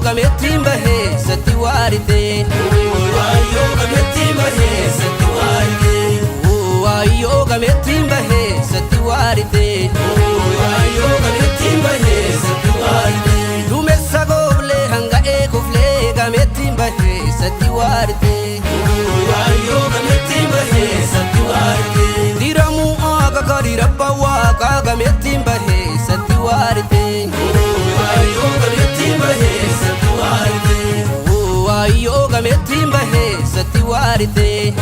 gameettiin bahee satti waarite waayoo gameettiin bahee satti waarite waayoo gameettiin bahee satti waarite waayoo gameettiin bahee satti waarite duumessa gooblee hanga eeguflee gameettiin bahee satti waarite waayoo gameettiin bahee satti waarite diramuu aaga gadi rabba waaqa gameettiin bahee satti waarite waayoo gameettiin bahee waayoo gameettiin bahee satti waarite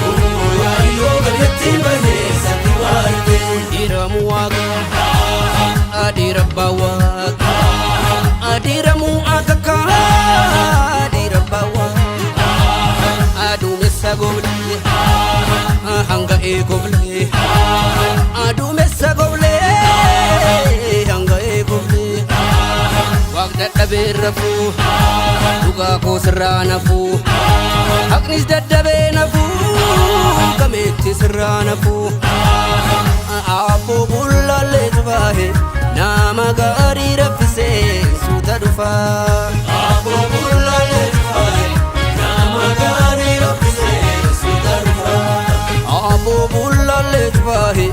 waayoo gameettiin bahee satti waarite diramu waaqa adirabba waaqa adiramu akka adirabba waaqa aduumessa gooblee hanga eegoflee aduumessa gooblee hanga eegoflee waaqni dadhabee rafuu dhugaa koo sirraa nafuu haqnis dadhabee nafuu gameetti sirraa nafuu abboo bullaallee baahee nama gaarii raffisee suuta dhufaa abboo bullaallee baahee nama gaarii raffisee suuta dhufaa abboo bullaallee baahee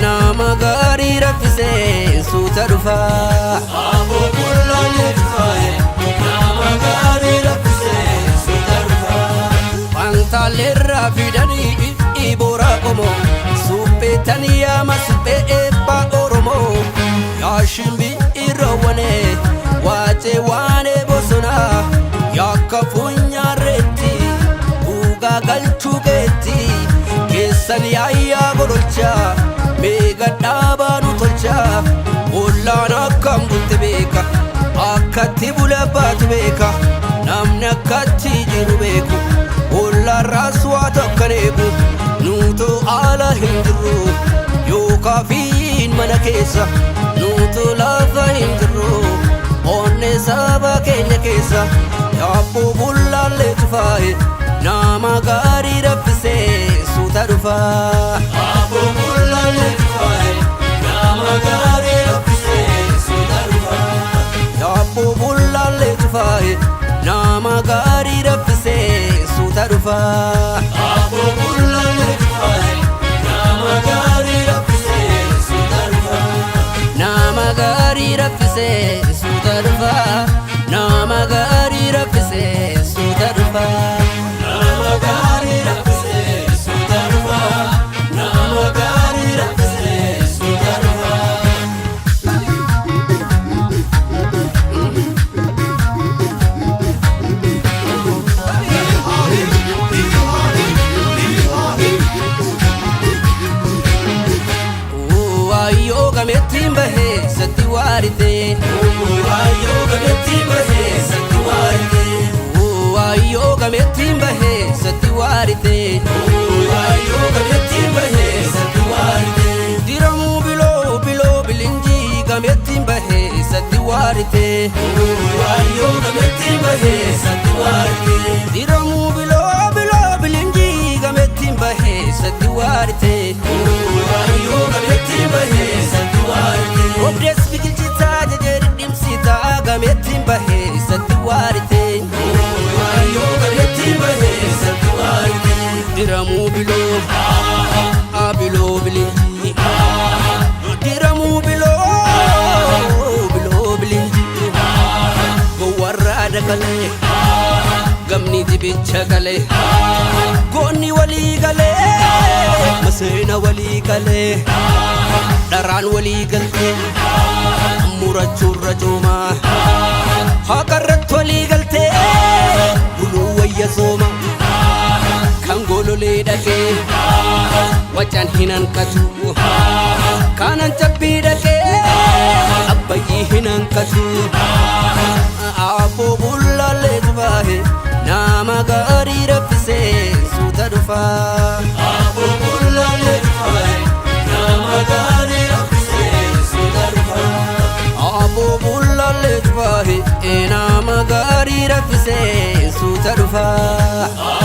nama gaarii raffisee suuta dhufaa abboo bullaallee baahee nama gaarii raffisee suuta dhufaa pantaalerraa fidanii iboora qomoo supheetanii yaama suphee eebbaa oromoo yaashimbi irroowwanee waacee waanee bosonaa yaakka funyaarreetti dhugaa galchuu keetti keessan yaayyaa godolchaa meeqa dhaabaa nu tolchaa ollaan akkam bulte beeka akkatti bula baatu beeka namni akkatti jiru beeku ollarraas waa tokkan eegu nuutu ala hin jirru yookaafiin mana keessa nuutu lafa hin jirru onne saba keenya keessa yaabboo bullaallee tufaahe nama gaarii raffisee suuta dhufaa yaabboo bullaallee tufaahe nama gaarii raffisee suuta dhufaa yaabboo bullaallee tufaahe nama gaarii raffisee suuta dhufaa yaabboo bullaallee tufaahe nama gaarii raffisee suuta dhufaa nama gaarii raffisee suuta dhufaa nama gaarii raffisee suuta dhufaa nama gaarii raffisee suuta dhufaa nama gaarii raffisee suuta dhufaa waayoo gameettiin bahee satti waarite waayoo gameettiin bahee satti waarite waayoo gameettiin bahee satti waarite waayoo gameettiin bahee satti waarite diramuu biloo biloo bilinjii gameettiin bahee satti waarite waayoo gameettiin bahee satti waarite diramuu biloo biloo bilinjii gameettiin bahee satti waarite waayoo gameettiin bahee satti waarite obdees biqilchitaa jejeeri dhimsitaa gameettiin bahee satti waarite waayoo gameettiin bahee satti waarite diramuu biloo biloo bilinjii diramuu biloo biloo bilinjii gowwarraa dagalee gamni dibicha galee goonni walii galee maseena walii galee dharaan walii galtee murachuurra coomaa haqarratti walii galtee buluu wayya sooma kan gololee dhaqee wacan hin hanqatu kanan cabbii dhaqee abbayyii hin hanqatu abboo bullaallee tufaahe nama gaarii raffisee suuta dhufaa abboo bullaallee tufaahe nama raffisee suuta dhufaa.